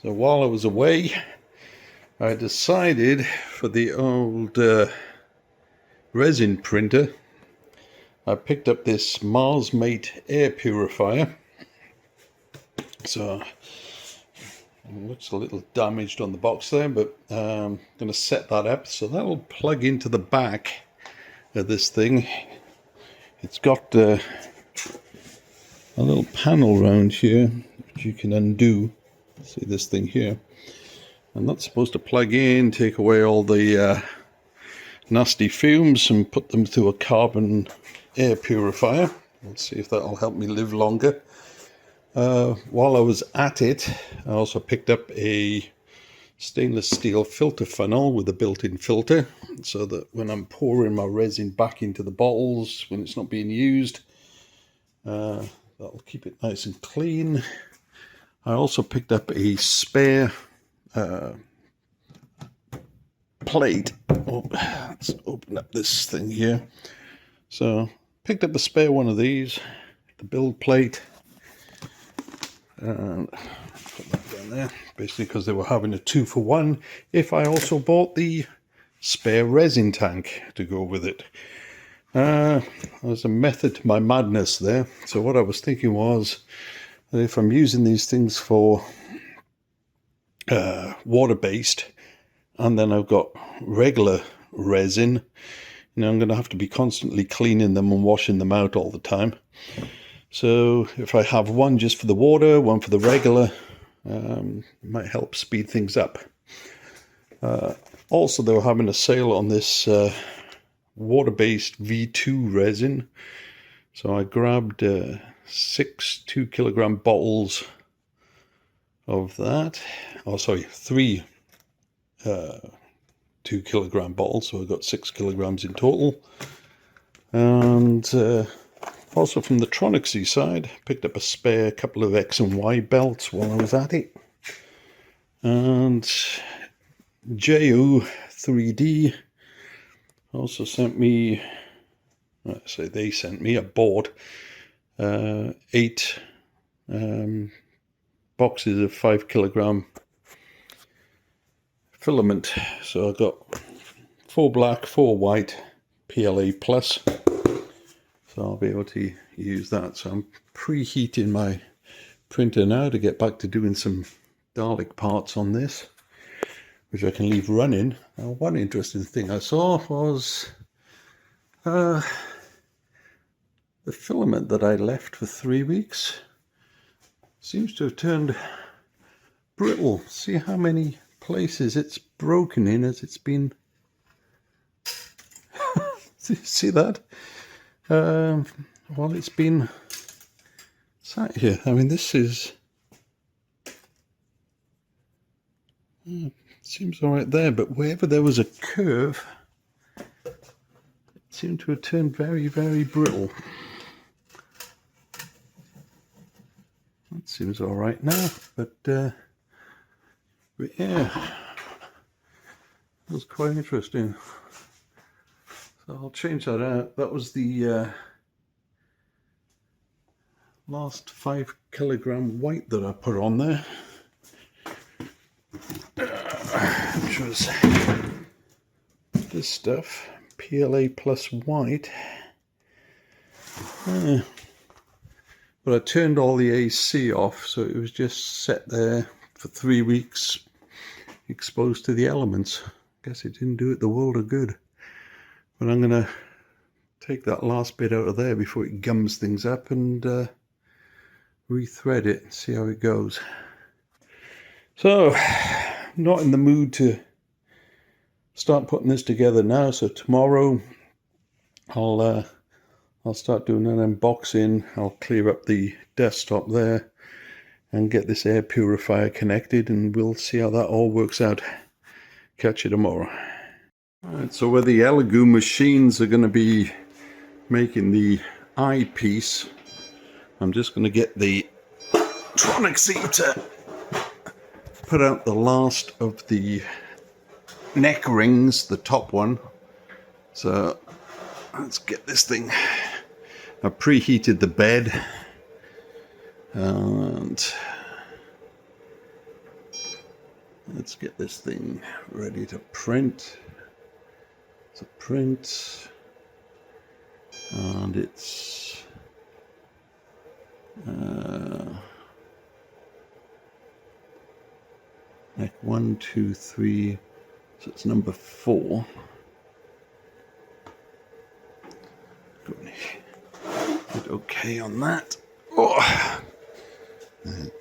So while I was away, I decided for the old resin printer, I picked up this Mate air purifier. So it looks a little damaged on the box there, but I'm going to set that up. So that will plug into the back of this thing. It's got a little panel around here which you can undo. See this thing here, and that's supposed to plug in, take away all the nasty fumes and put them through a carbon air purifier. Let's see if that'll help me live longer. While I was at it, I also picked up a stainless steel filter funnel with a built-in filter, so that when I'm pouring my resin back into the bottles when it's not being used, that'll keep it nice and clean. I also picked up a spare plate. Oh, let's open up this thing here. So picked up a spare one of these, the build plate, and put that down there, basically because they were having a 2-for-1 if I also bought the spare resin tank to go with it. There's a method to my madness there. So what I was thinking was, if I'm using these things for water-based, and then I've got regular resin, I'm going to have to be constantly cleaning them and washing them out all the time. So if I have one just for the water, one for the regular, it might help speed things up. Also, they were having a sale on this water-based V2 resin. So I grabbed 6 2-kilogram bottles of that. Oh, sorry, 3 2-kilogram bottles. So I got 6 kilograms in total. And also from the TronXY side, picked up a spare couple of X and Y belts while I was at it. And JO 3D also sent me, they sent me, I bought 8 boxes of 5-kilogram filament. So I got 4 black, 4 white, PLA plus. So I'll be able to use that. So I'm preheating my printer now to get back to doing some Dalek parts on this, which I can leave running. Now, one interesting thing I saw was the filament that I left for 3 weeks seems to have turned brittle. See how many places it's broken in as it's been... See that? Well, it's been sat here. I mean, this is... seems all right there, but wherever there was a curve, it seemed to have turned very, very brittle. That seems all right now, but yeah, it was quite interesting. So I'll change that out. That was the last 5-kilogram white that I put on there, which was this stuff, PLA plus white. But I turned all the AC off, so it was just set there for 3 weeks, exposed to the elements. Guess it didn't do it the world of good. But I'm going to take that last bit out of there before it gums things up and rethread it and see how it goes. So, not in the mood to start putting this together now, so tomorrow I'll start doing an unboxing. I'll clear up the desktop there and get this air purifier connected, and we'll see how that all works out. Catch you tomorrow. Alright, so where the Elegoo machines are going to be making the eyepiece, I'm just going to get the TronXY to put out the last of the neck rings, the top one. So let's get this thing. I preheated the bed and Let's get this thing ready to print. It's a print, and it's like 1, 2, 3, so it's number 4. Hit OK on that. Oh.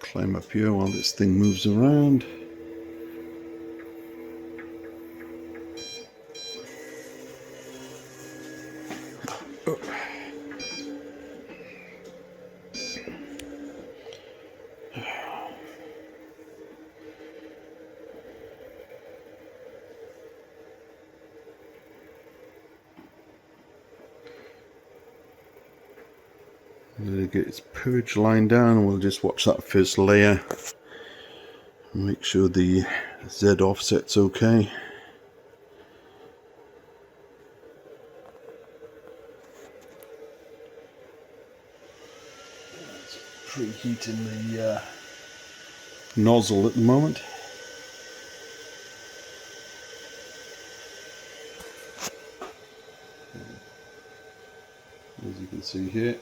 Climb up here while this thing moves around. Oh. Get its purge line down, and we'll just watch that first layer. Make sure the Z offset's okay. It's preheating the nozzle at the moment. As you can see here,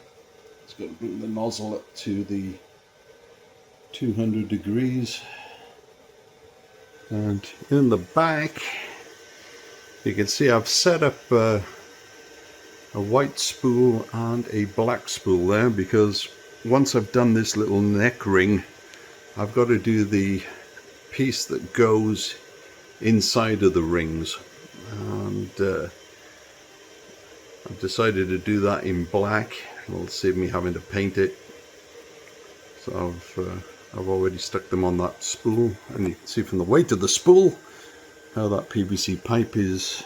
it's got to bring the nozzle up to the 200 degrees. And in the back, you can see I've set up a white spool and a black spool there, because once I've done this little neck ring, I've got to do the piece that goes inside of the rings, and I've decided to do that in black. It'll save me having to paint it. So I've already stuck them on that spool, and you can see from the weight of the spool how that PVC pipe is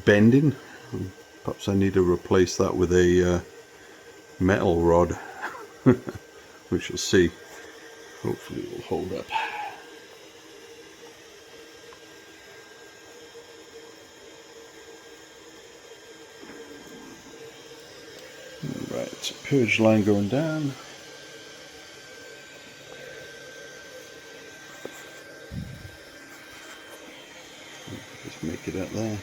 bending. Perhaps I need to replace that with a metal rod. We shall see. Hopefully it will hold up. Right, it's a purge line going down. Just make it out there.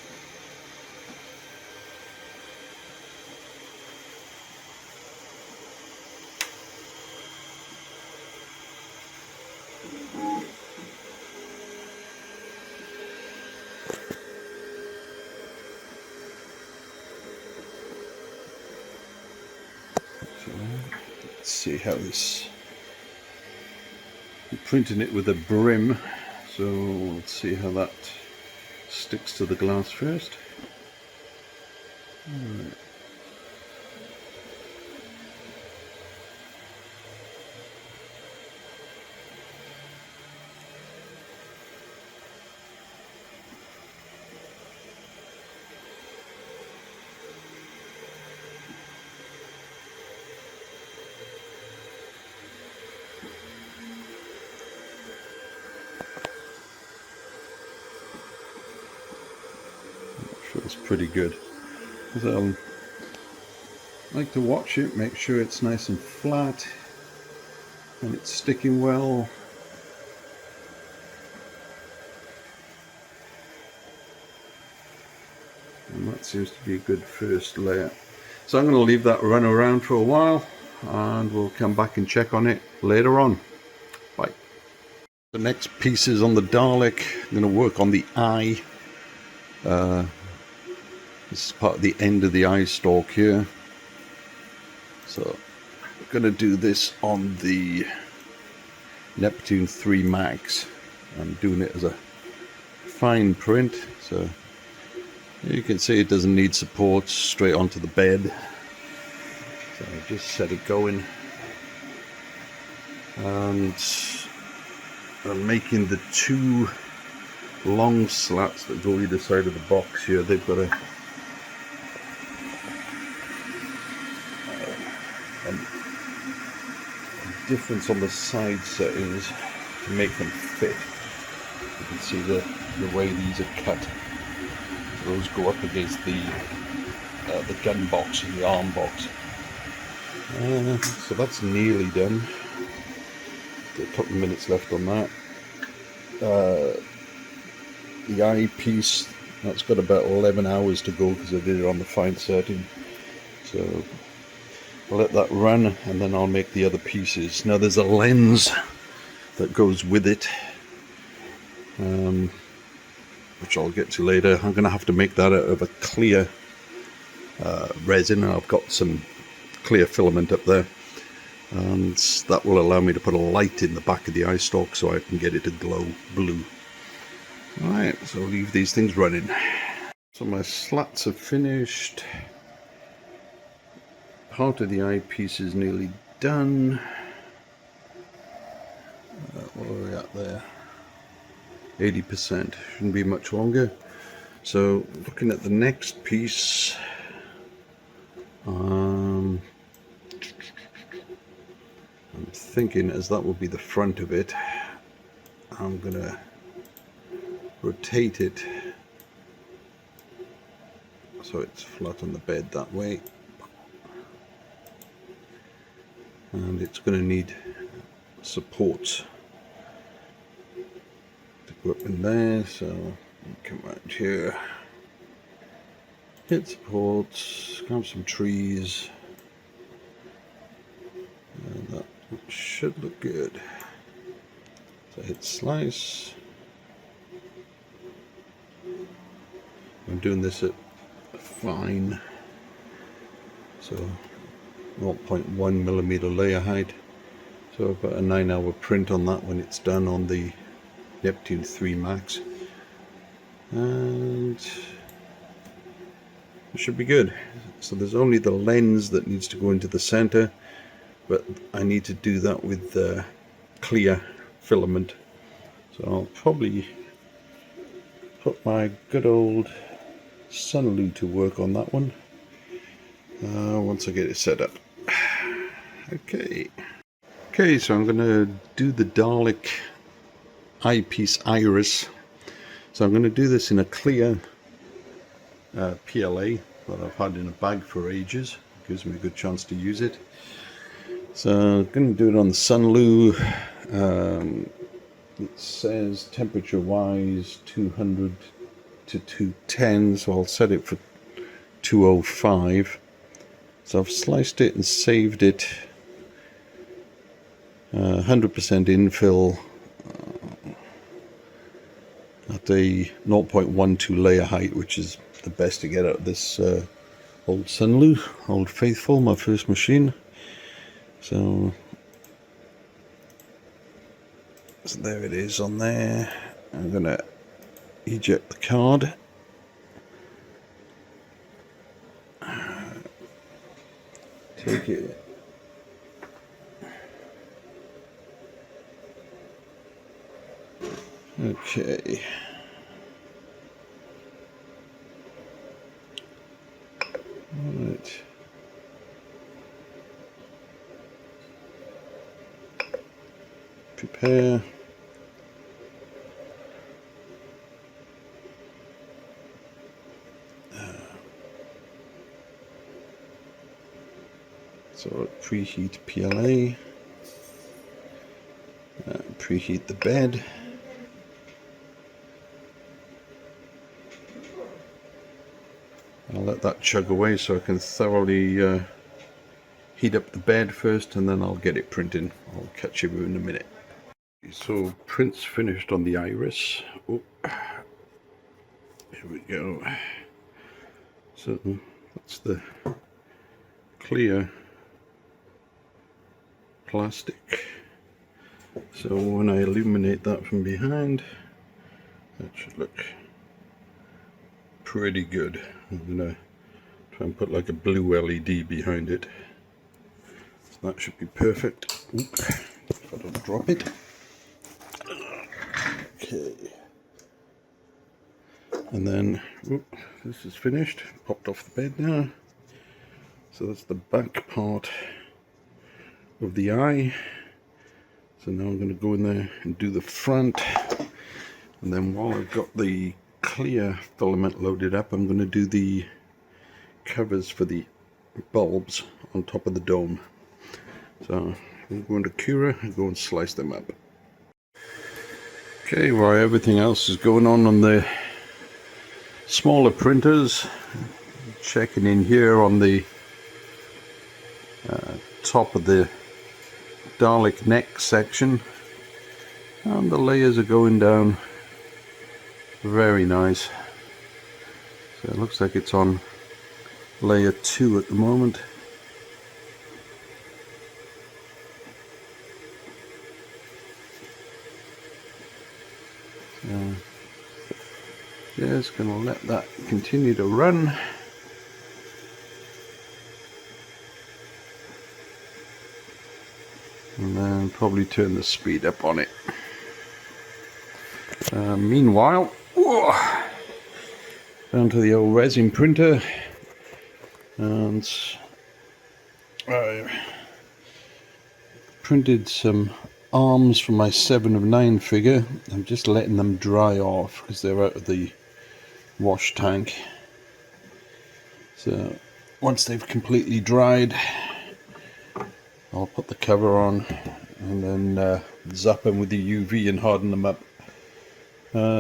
Let's see how this, I'm printing it with a brim, so let's see how that sticks to the glass first. Right. Feels pretty good. So I like to watch it, make sure it's nice and flat and it's sticking well. And that seems to be a good first layer. So I'm going to leave that run around for a while, and we'll come back and check on it later on. Bye. The next piece is on the Dalek. I'm going to work on the eye. This is part of the end of the eye stalk here. So I'm going to do this on the Neptune 3 Max. I'm doing it as a fine print, so you can see it doesn't need support, straight onto the bed. So I just set it going, and I'm making the 2 long slats that go either side of the box here. They've got a difference on the side settings to make them fit. You can see the way these are cut. Those go up against the gun box and the arm box. So that's nearly done. Got a couple of minutes left on that. the eyepiece, that's got about 11 hours to go because I did it on the fine setting. So I'll let that run and then I'll make the other pieces. Now there's a lens that goes with it, which I'll get to later. I'm going to have to make that out of a clear resin. I've got some clear filament up there, and that will allow me to put a light in the back of the eye stalk so I can get it to glow blue. Alright, so I'll leave these things running. So my slats are finished. Part of the eyepiece is nearly done. What are we at there? 80%. Shouldn't be much longer. So looking at the next piece, I'm thinking, as that will be the front of it, I'm gonna rotate it so it's flat on the bed that way, and it's going to need supports to go up in there, so come out here, hit supports, grab some trees, and that should look good. So hit slice. I'm doing this at fine, so 0.1 millimeter layer height, so about a 9-hour print on that when it's done on the Neptune 3 Max, and it should be good. So there's only the lens that needs to go into the center, but I need to do that with the clear filament, so I'll probably put my good old Sunlu to work on that one once I get it set up. Okay, so I'm going to do the Dalek eyepiece iris. So I'm going to do this in a clear PLA that I've had in a bag for ages. It gives me a good chance to use it. So I'm going to do it on the Sunlu. It says temperature wise 200 to 210, so I'll set it for 205. So I've sliced it and saved it 100% infill at a 0.12 layer height, which is the best to get out of this old Sunlu, Old Faithful, my first machine. So there it is on there. I'm gonna eject the card. Take it. Okay. Alright. Prepare. So preheat PLA, preheat the bed, I'll let that chug away so I can thoroughly heat up the bed first, and then I'll get it printing. I'll catch you in a minute. So print's finished on the iris. Oh, here we go. So that's the clear plastic. So when I illuminate that from behind, that should look pretty good. I'm gonna try and put like a blue LED behind it. So that should be perfect. Oop, if I don't drop it. Okay. And then, oop, this is finished. Popped off the bed now. So that's the back part of the eye. So now I'm going to go in there and do the front, and then while I've got the clear filament loaded up, I'm going to do the covers for the bulbs on top of the dome. So I'm going to Cura and go and slice them up. Okay, while everything else is going on the smaller printers, checking in here on the top of the Dalek neck section, and the layers are going down very nice. So it looks like it's on layer 2 at the moment. So just going to let that continue to run. And then probably turn the speed up on it. Meanwhile, down to the old resin printer, and I printed some arms for my 7 of 9 figure. I'm just letting them dry off because they're out of the wash tank. So once they've completely dried, I'll put the cover on and then zap them with the UV and harden them up.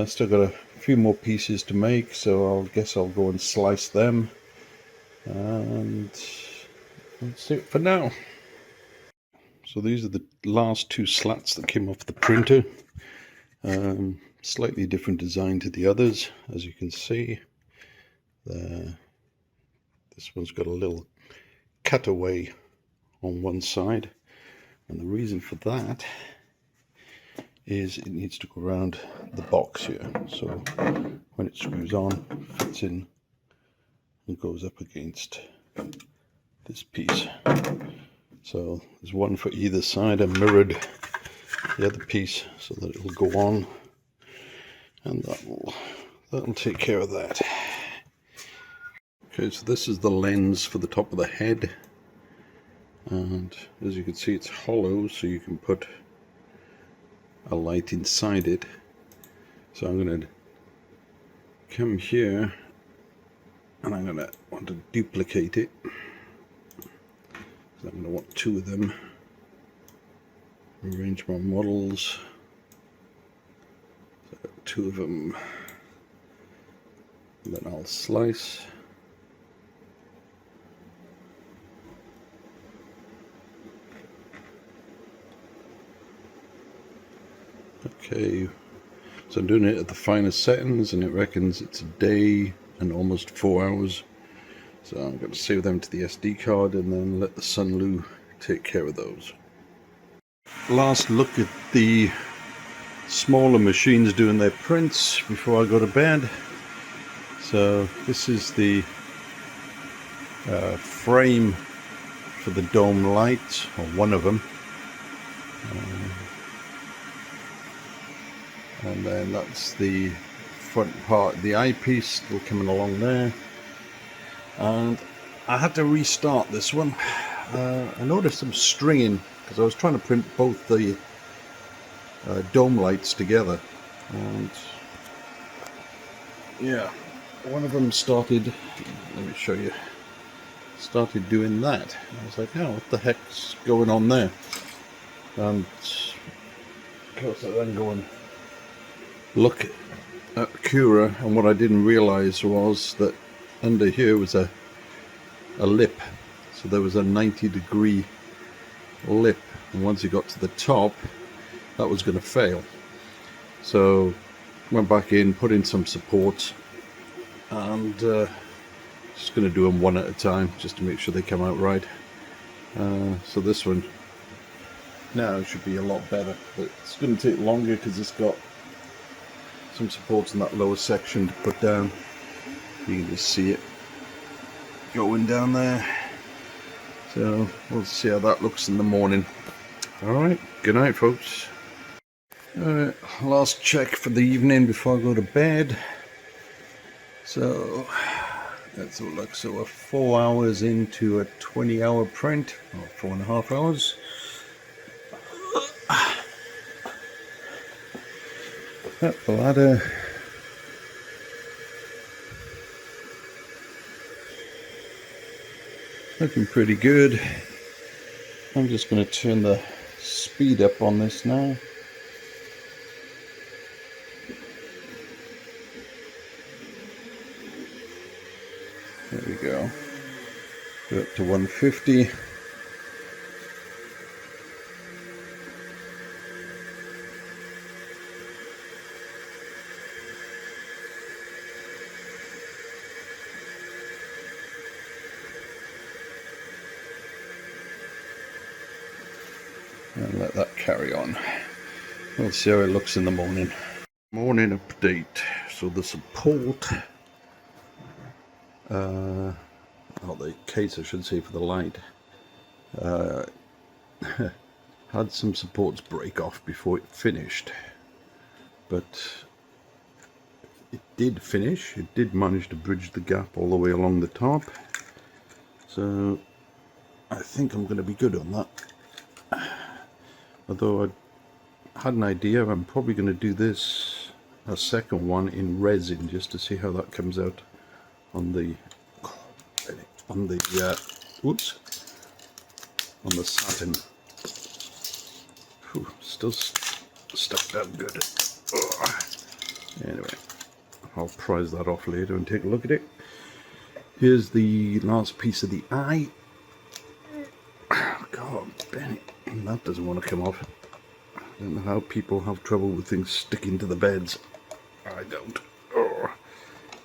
Still got a few more pieces to make, so I guess I'll go and slice them, and that's it for now. So these are the last 2 slats that came off the printer. Slightly different design to the others, as you can see. This one's got a little cutaway on one side, and the reason for that is it needs to go around the box here, so when it screws on, fits in and goes up against this piece. So there's one for either side. I mirrored the other piece so that it will go on, and that'll take care of that. Okay, so this is the lens for the top of the head, and as you can see, it's hollow, so you can put a light inside it. So I'm going to come here and I'm going to want to duplicate it. So I'm going to want 2 of them. Arrange my models. So I've got 2 of them. And then I'll slice. Okay, so I'm doing it at the finest settings, and it reckons it's a day and almost 4 hours. So I'm going to save them to the SD card and then let the Sunlu take care of those. Last look at the smaller machines doing their prints before I go to bed. So this is the frame for the dome light, or one of them. And then that's the front part, the eyepiece still coming along there. And I had to restart this one. I noticed some stringing because I was trying to print both the dome lights together, and yeah, one of them started, let me show you, started doing that. I was like, oh, what the heck's going on there? And of course I then go and look at Cura, and what I didn't realize was that under here was a lip. So there was a 90-degree lip, and once you got to the top, that was going to fail. So went back in, put in some supports, and just going to do them one at a time just to make sure they come out right. So this one now should be a lot better, but it's going to take longer because it's got some supports in that lower section to put down. You can just see it going down there. So we'll see how that looks in the morning. Alright, good night folks. Last check for the evening before I go to bed. So that's what it looks. So we're 4 hours into a 20-hour print, or 4.5 hours. Up the ladder. Looking pretty good. I'm just going to turn the speed up on this now. There we go. Go up to 150. And let that carry on. We'll see how it looks in the morning. Morning update. So the support, or the case I should say for the light, had some supports break off before it finished. But it did finish. It did manage to bridge the gap all the way along the top. So I think I'm going to be good on that. Although I had an idea, I'm probably going to do this, a second one in resin, just to see how that comes out on the Saturn. Whew, still stuck down good. Anyway, I'll prise that off later and take a look at it. Here's the last piece of the eye. God, Benny. That doesn't want to come off. I don't know how people have trouble with things sticking to the beds. I don't. Oh.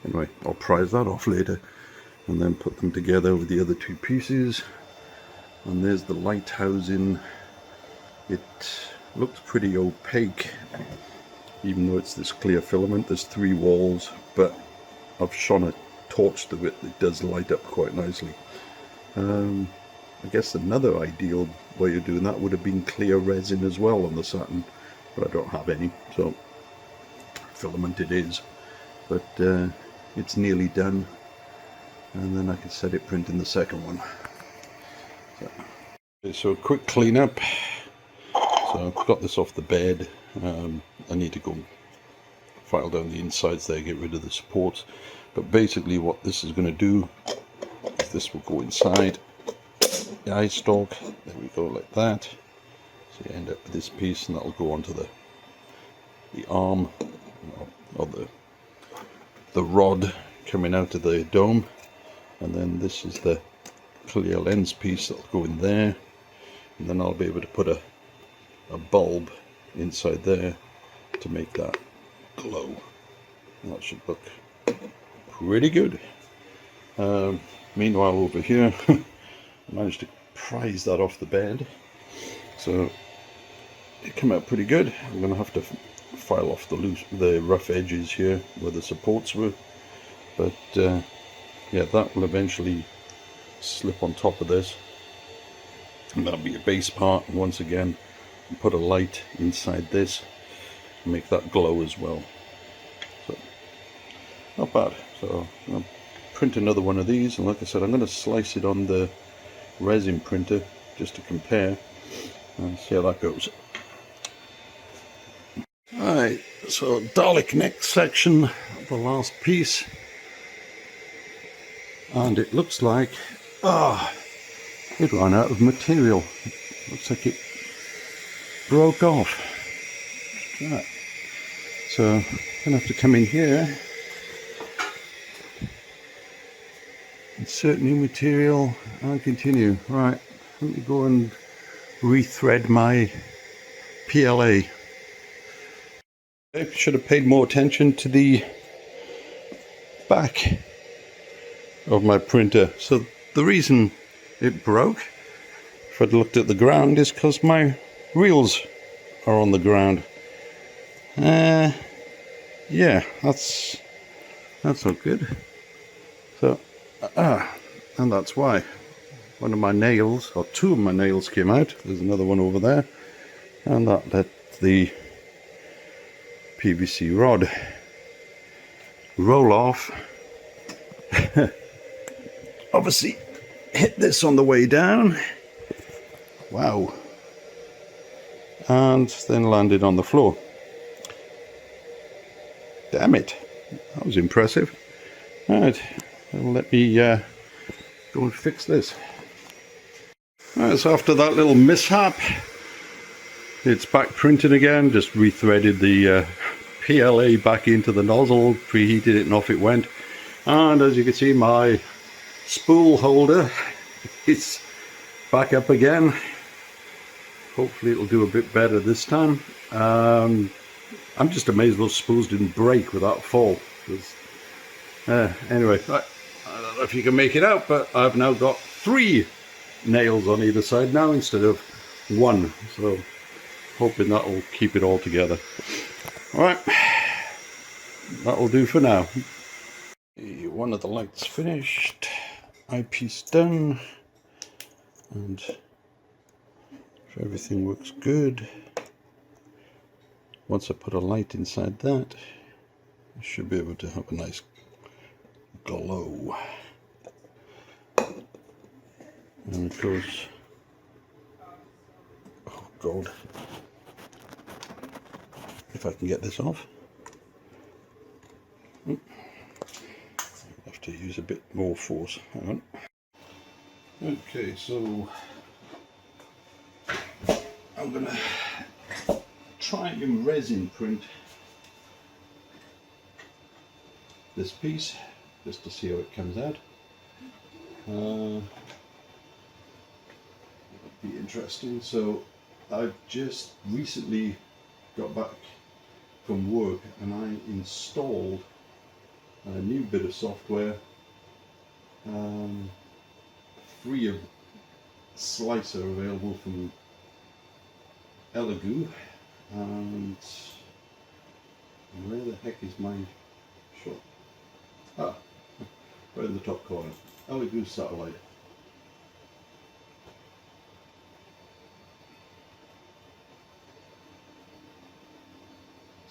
Anyway, I'll prise that off later and then put them together with the other two pieces. And there's the light housing. It looks pretty opaque, even though it's this clear filament. There's 3 walls, but I've shone a torch through it. It does light up quite nicely. I guess another ideal way of doing that would have been clear resin as well on the Saturn, but I don't have any, so filament it is. But it's nearly done, and then I can set it printing the second one. So a quick cleanup. So I've got this off the bed. I need to go file down the insides there, get rid of the supports. But basically what this is going to do is this will go inside the eye stalk. There we go, like that. So you end up with this piece, and that'll go onto the arm, or the rod coming out of the dome. And then this is the clear lens piece that'll go in there, and then I'll be able to put a bulb inside there to make that glow. And that should look pretty good. Meanwhile over here I managed to prise that off the bed, so it came out pretty good. I'm going to have to file off the rough edges here where the supports were, but yeah, that will eventually slip on top of this, and that'll be a base part. And once again, put a light inside this and make that glow as well. So not bad. So I'll print another one of these, and like I said, I'm going to slice it on the resin printer just to compare and see how that goes. Alright, so Dalek neck section, the last piece, and it looks like it ran out of material. Looks like it broke off. Right. So I'm gonna have to come in here, insert new material and continue. Right, let me go and rethread my PLA. I should have paid more attention to the back of my printer. So the reason it broke, if I'd looked at the ground, is because my reels are on the ground. Yeah, that's not good. So and that's why one of my nails, or two of my nails, came out. There's another one over there, and that let the PVC rod roll off. Obviously hit this on the way down, wow, and then landed on the floor. Damn it, that was impressive. Alright, let me go and fix this. Alright, so after that little mishap, it's back printing again. Just rethreaded the PLA back into the nozzle, preheated it, and off it went. And as you can see, my spool holder is back up again. Hopefully it'll do a bit better this time. I'm just amazed those spools didn't break without fall. Anyway, I don't know if you can make it out, but I've now got 3 nails on either side now instead of 1. So hoping that will keep it all together. Alright, that'll do for now. One of the lights finished, eyepiece done, and if everything works good, once I put a light inside that, I should be able to have a nice glow. And of course, oh god, if I can get this off, I have to use a bit more force. Hang on. Okay, so I'm gonna try and resin print this piece just to see how it comes out. It'll be interesting. So I've just recently got back from work and I installed a new bit of software, free of slicer, available from Elegoo. And where the heck is my shot? Ah, right in the top corner. Elegoo Satellite.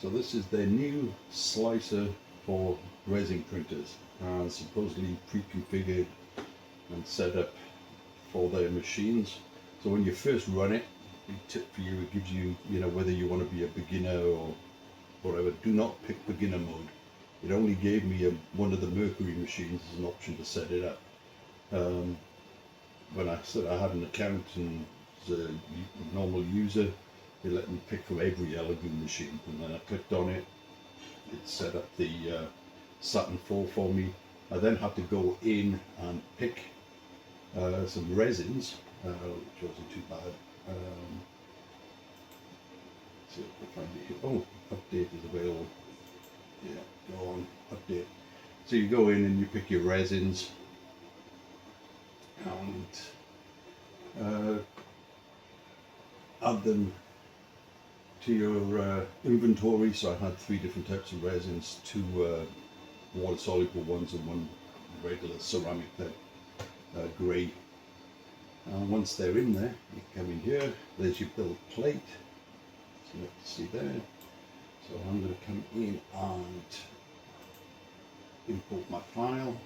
So this is their new slicer for resin printers, and supposedly pre-configured and set up for their machines. So when you first run it, the tip for you, it gives you, whether you want to be a beginner or whatever. Do not pick beginner mode. It only gave me one of the Mercury machines as an option to set it up. When I said I had an account and was a normal user, they let me pick from every Elegoo machine, and then I clicked on it. It set up the Saturn 4 for me. I then had to go in and pick some resins, which wasn't too bad. See if I find it here. Oh, update is available. Yeah, go on, update. So you go in and you pick your resins and add them to your inventory. So I had 3 different types of resins, 2 water soluble ones and 1 regular ceramic type, grey. And once they're in there, you come in here, there's your build plate, so you have to see there. So I'm going to come in and import my file.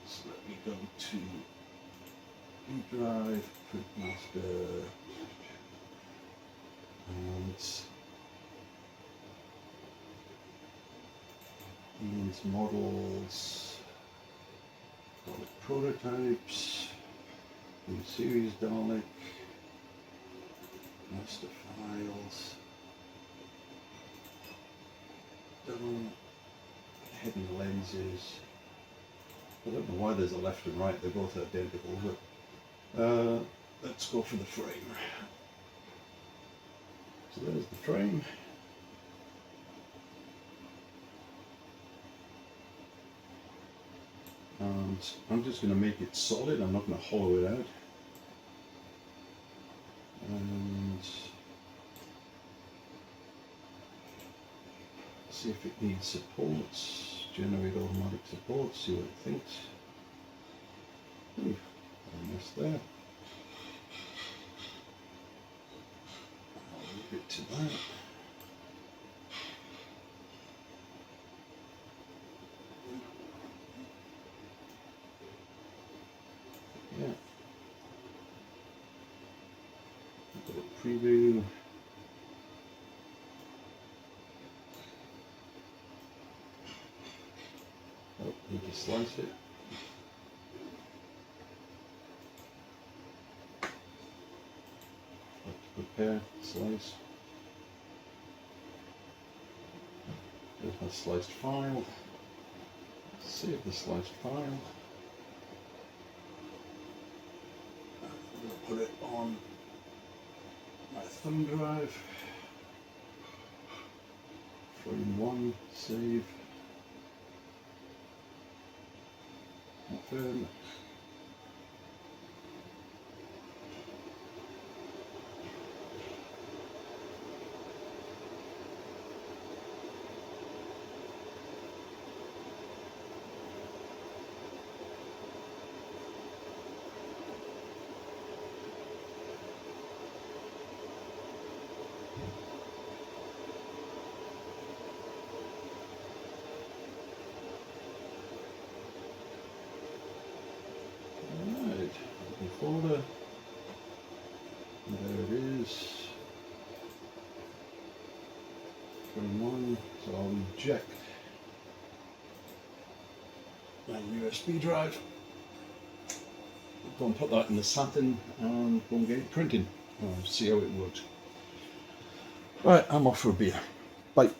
So let me go to B drive, print master, and Ian's models, Dalek prototypes, new series Dalek, master files, done, hidden lenses. I don't know why there's a left and right, they're both identical, but let's go for the frame. So there's the frame. And I'm just going to make it solid, I'm not going to hollow it out. And see if it needs supports, generate automatic supports, see what it thinks. Ooh, I missed there. I'll leave it to that. Yeah. A little preview. Oh, need to slice it. Have to prepare, slice. There's my sliced file. Save the sliced file. I'm going to put it on my thumb drive. Frame 1, save, confirm. Folder. There it is. Frame 1. So I'll eject my USB drive. Go and put that in the Saturn and go and get it printing. See how it works. Right, I'm off for a beer. Bye.